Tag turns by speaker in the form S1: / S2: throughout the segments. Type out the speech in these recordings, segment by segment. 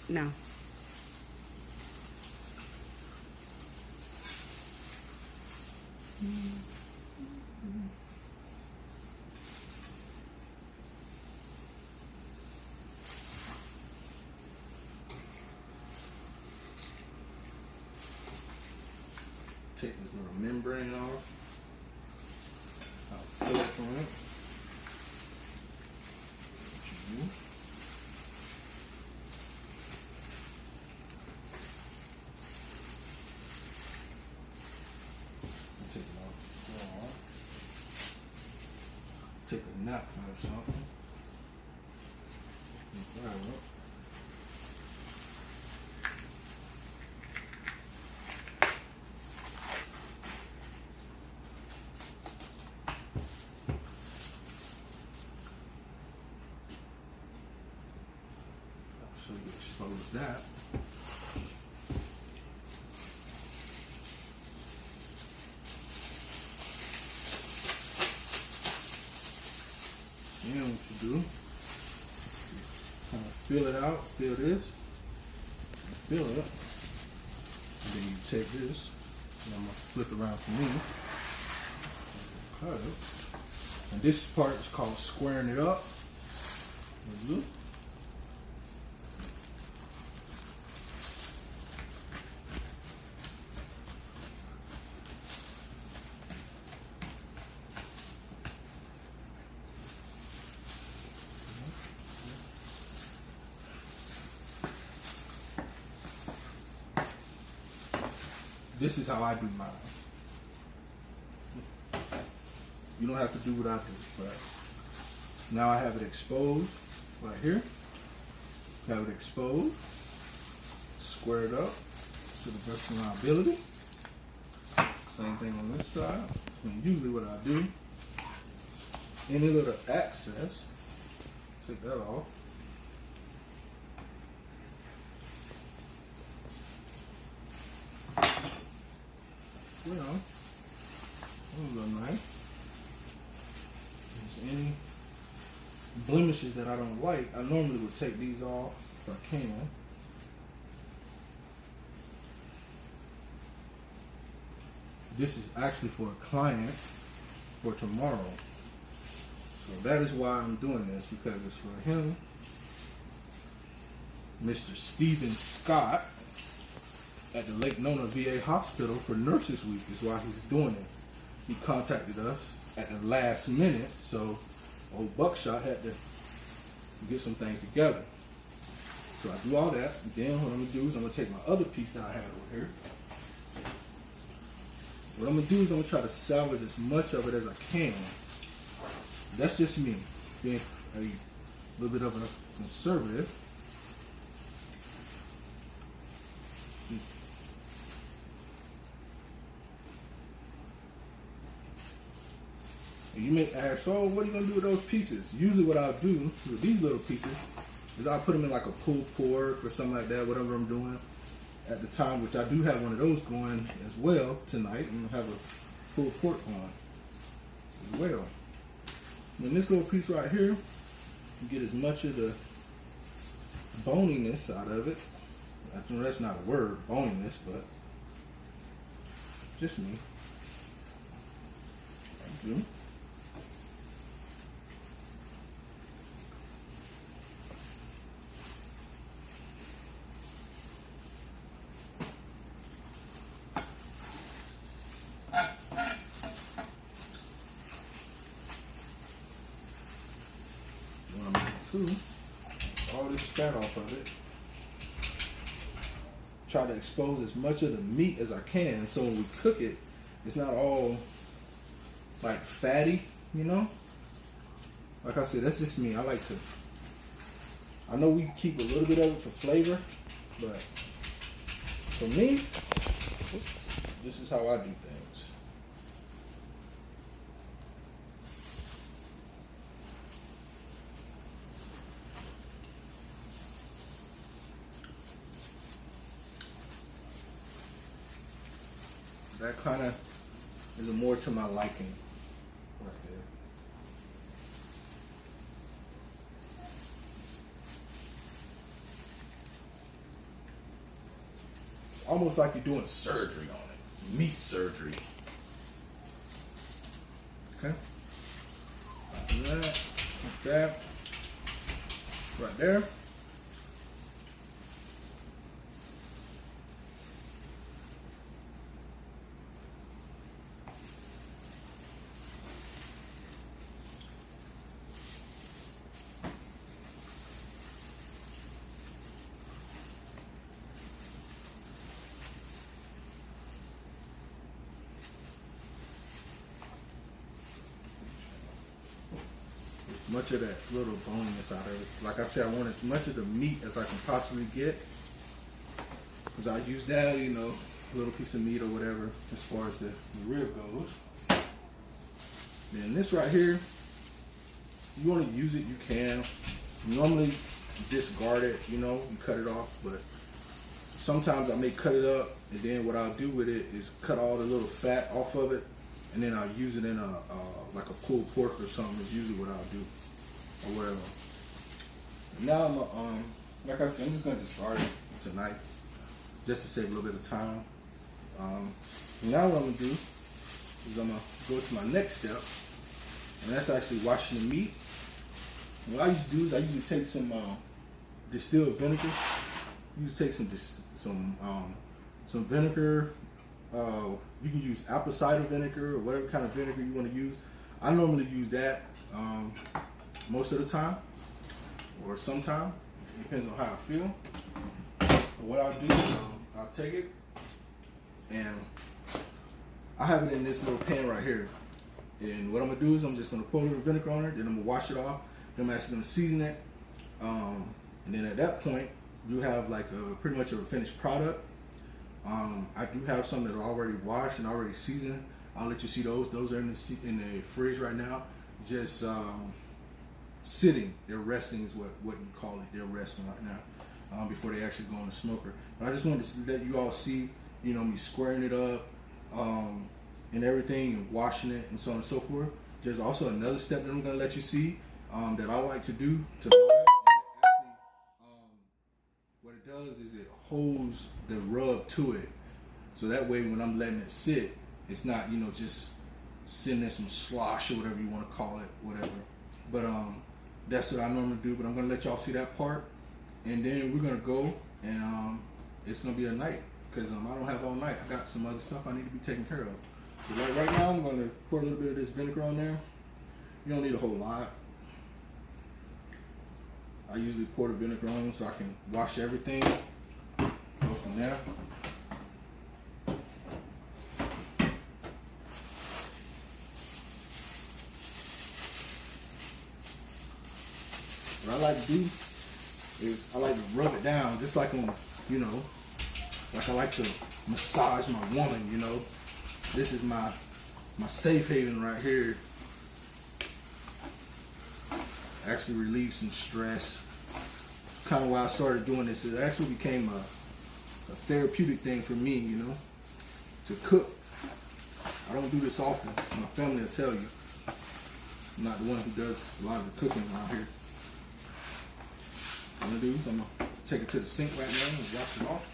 S1: No.
S2: Take this little membrane off. I'll fill it from it. Take it off. Take a napkin or something. Grab it. So you expose that. Then what you do, kind of fill it out, fill this, fill it, and then you take this, and I'm gonna flip it around for me, cut it, and this part is called squaring it up. This is how I do mine. You don't have to do what I do, but now I have it exposed right here. Have it exposed, square it up to the best of my ability. Same thing on this side. And usually what I do, any little excess, take that off. You know, a little knife. There's any blemishes that I don't like, I normally would take these off if I can. This is actually for a client for tomorrow. So that is why I'm doing this, because it's for him. Mr. Stephen Scott at the Lake Nona VA Hospital for Nurses Week is why he's doing it. He contacted us at the last minute, so old Buckshot had to get some things together. So I do all that, and then what I'm gonna do is I'm gonna take my other piece that I have over here. What I'm gonna do is I'm gonna try to salvage as much of it as I can. That's just me, being a little bit of a conservative. And you may ask, so what are you gonna do with those pieces? Usually what I'll do with these little pieces is I'll put them in like a pulled pork or something like that, whatever I'm doing at the time, which I do have one of those going as well tonight, and have a pulled pork on as well. And this little piece right here, you get as much of the boniness out of it. I know that's not a word, boniness, but just me. I do. All this fat off of it. Try to expose as much of the meat as I can, so when we cook it, it's not all like fatty, you know? Like I said, that's just me. I know we keep a little bit of it for flavor, but for me, this is how I do things. That kind of is more to my liking right there. almost like you're doing surgery on it, meat surgery. Okay, like that, like that, right there. Much of that little boniness out of it. Like I said, I want as much of the meat as I can possibly get, because I use that, you know, little piece of meat or whatever as far as the rib goes. Then this right here, you want to use it, you can. Normally discard it, you know, you cut it off, but sometimes I may cut it up, and then what I'll do with it is cut all the little fat off of it, and then I'll use it in a like a pulled pork or something. Is usually what I'll do, or whatever. Now I'm like I said, I'm just gonna discard it tonight, just to save a little bit of time. Now what I'm gonna do is I'm gonna go to my next step, and that's actually washing the meat. What I used to do is I usually take some distilled vinegar. You just take some vinegar. You can use apple cider vinegar or whatever kind of vinegar you want to use. I normally use that most of the time, or sometime. It depends on how I feel. But what I'll do is I'll take it and I have it in this little pan right here. And what I'm gonna do is I'm just gonna pour a little vinegar on it. Then I'm gonna wash it off. Then I'm actually gonna season it. And then at that point, you have like pretty much a finished product. I do have some that are already washed and already seasoned. I'll let you see those. Those are in the fridge right now, just sitting. They're resting is what you call it. They're resting right now before they actually go in the smoker. But I just wanted to let you all see, you know, me squaring it up and everything, and washing it and so on and so forth. There's also another step that I'm going to let you see that I like to do to what it does is it holds the rub to it, so that way when I'm letting it sit, it's not, you know, just sitting in some slosh or whatever you want to call it, whatever. But that's what I normally do. But I'm gonna let y'all see that part, and then we're gonna go and it's gonna be a night, because I don't have all night. I got some other stuff I need to be taking care of. So right now I'm gonna pour a little bit of this vinegar on there. You don't need a whole lot. I usually pour the vinegar on so I can wash everything. Go from there. What I like to do is I like to rub it down, just like on, you know, like I like to massage my woman, you know. This is my safe haven right here. Actually relieve some stress. Kind of why I started doing this. It actually became a therapeutic thing for me, you know, to cook. I don't do this often. My family will tell you. I'm not the one who does a lot of the cooking around here. What I'm gonna do is I'm gonna take it to the sink right now and wash it off.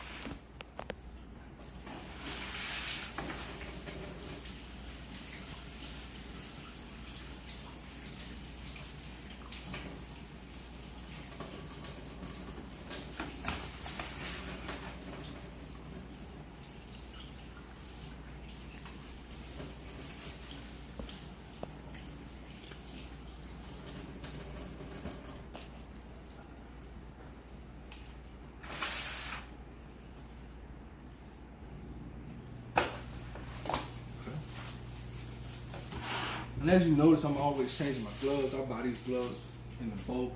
S2: And as you notice, I'm always changing my gloves. I buy these gloves in the bulk.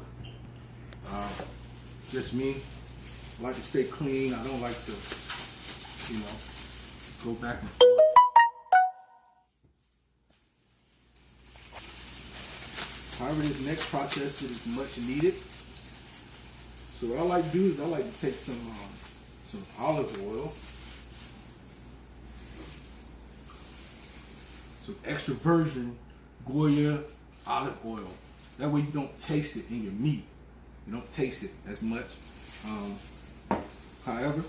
S2: Just me. I like to stay clean. I don't like to, you know, go back and forth. However, this next process is much needed. So what I like to do is I like to take some olive oil, some extra virgin Goya olive oil. That way you don't taste it in your meat. You don't taste it as much. However,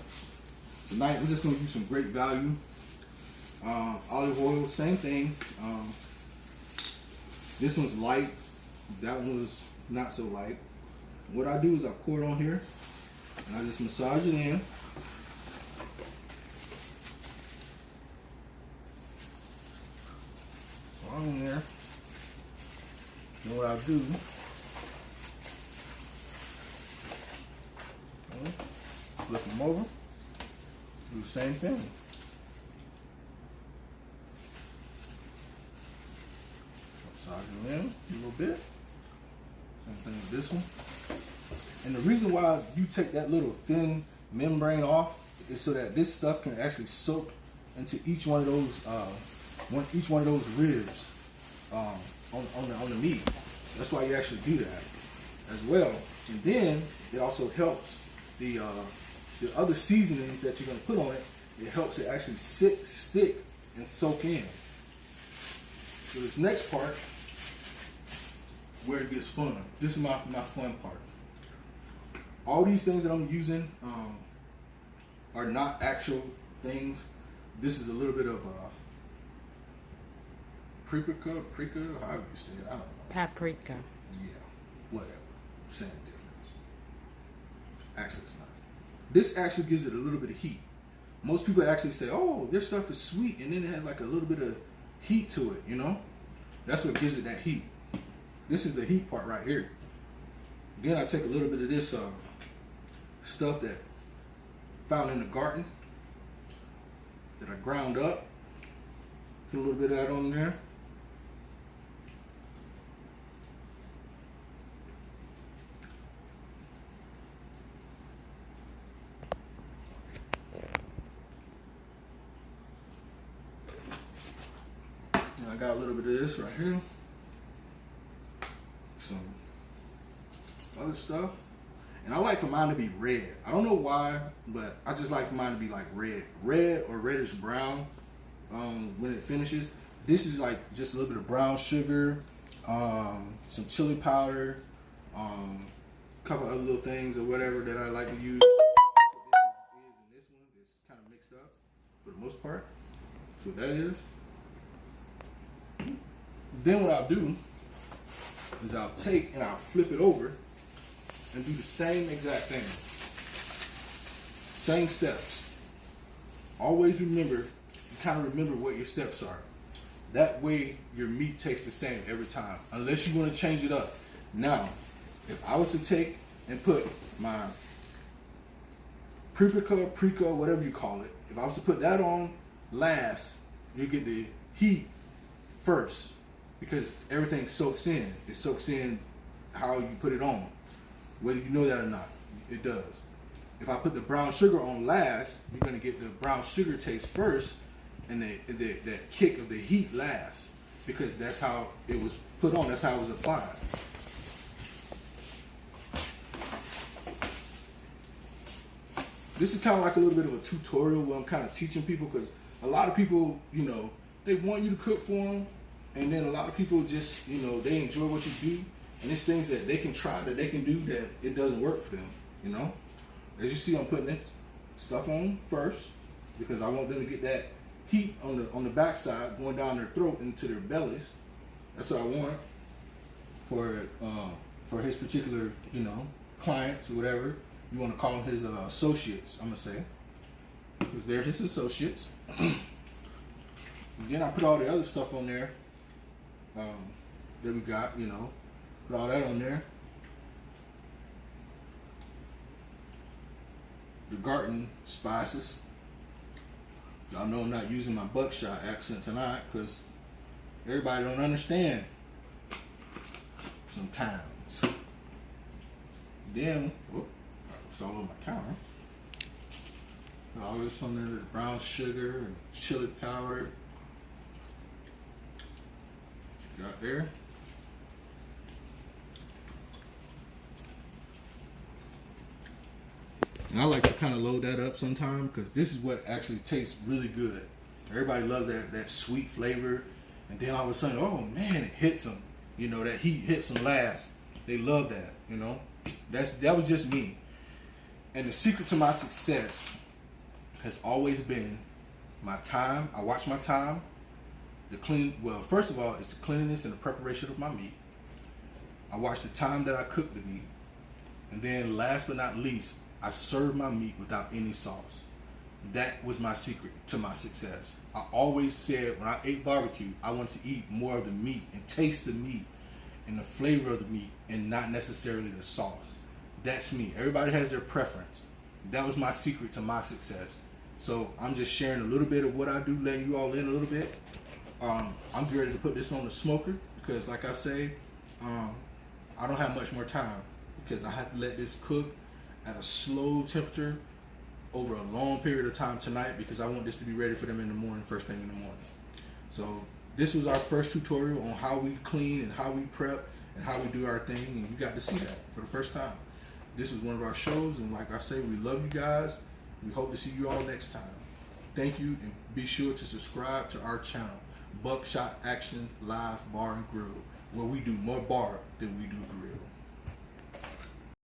S2: Tonight I'm just gonna use some Great Value olive oil, same thing. This one's light, that one was not so light. What I do is I pour it on here and I just massage it in. On there. Then what I do, flip them over, do the same thing. Massage it in a little bit. Same thing with this one. And the reason why you take that little thin membrane off is so that this stuff can actually soak into each one of those ribs on the meat. That's why you actually do that as well. And then it also helps the other seasonings that you're gonna put on it. It helps it actually stick and soak in. So this next part, where it gets fun. This is my fun part. All these things that I'm using are not actual things. This is a little bit of paprika, however you say it, I don't know.
S1: Paprika.
S2: Yeah, whatever. Same difference. Actually, it's not. This actually gives it a little bit of heat. Most people actually say, oh, this stuff is sweet, and then it has like a little bit of heat to it, you know? That's what gives it that heat. This is the heat part right here. Then I take a little bit of this stuff that found in the garden that I ground up. Put a little bit of that on there. And I got a little bit of this right here. Some other stuff. And I like for mine to be red. I don't know why, but I just like for mine to be like red. Red or reddish brown when it finishes. This is like just a little bit of brown sugar, some chili powder, a couple other little things or whatever that I like to use. That's what this is in this one. It's kind of mixed up for the most part. So that is. Then what I'll do is I'll take and I'll flip it over and do the same exact thing. Same steps. Always remember, you kind of remember what your steps are. That way your meat tastes the same every time, unless you want to change it up. Now, if I was to take and put my paprika, whatever you call it, if I was to put that on last, you get the heat first because everything soaks in. It soaks in how you put it on. Whether you know that or not, it does. If I put the brown sugar on last, you're gonna get the brown sugar taste first and that kick of the heat last, because that's how it was put on, that's how it was applied. This is kind of like a little bit of a tutorial where I'm kind of teaching people, because a lot of people, you know, they want you to cook for them, and then a lot of people just, you know, they enjoy what you do. And it's things that they can try, that they can do, that it doesn't work for them, you know? As you see, I'm putting this stuff on first because I want them to get that heat on the backside going down their throat into their bellies. That's what I want for his particular, you know, clients or whatever you want to call them, his associates, I'm going to say. Because they're his associates. Then I put all the other stuff on there that we got, you know. Put all that on there. The garden spices. Y'all know I'm not using my buckshot accent tonight because everybody don't understand sometimes. Then, it's all on my counter. Put all this on there, the brown sugar and chili powder. What you got there? And I like to kind of load that up sometimes because this is what actually tastes really good. Everybody loves that sweet flavor. And then all of a sudden, oh man, it hits them. You know, that heat hits them last. They love that, you know. That was just me. And the secret to my success has always been my time. I watch my time. Well, first of all, it's the cleanliness and the preparation of my meat. I watch the time that I cook the meat. And then last but not least, I serve my meat without any sauce. That was my secret to my success. I always said when I ate barbecue, I wanted to eat more of the meat and taste the meat and the flavor of the meat and not necessarily the sauce. That's me. Everybody has their preference. That was my secret to my success. So I'm just sharing a little bit of what I do, letting you all in a little bit. I'm getting ready to put this on the smoker because, like I say, I don't have much more time because I have to let this cook at a slow temperature over a long period of time tonight because I want this to be ready for them in the morning, first thing in the morning. So this was our first tutorial on how we clean and how we prep and how we do our thing, and you got to see that for the first time. This was one of our shows, and like I say, we love you guys. We hope to see you all next time. Thank you, and be sure to subscribe to our channel, Buckshot Action Live Bar and Grill, where we do more bar than we do grill.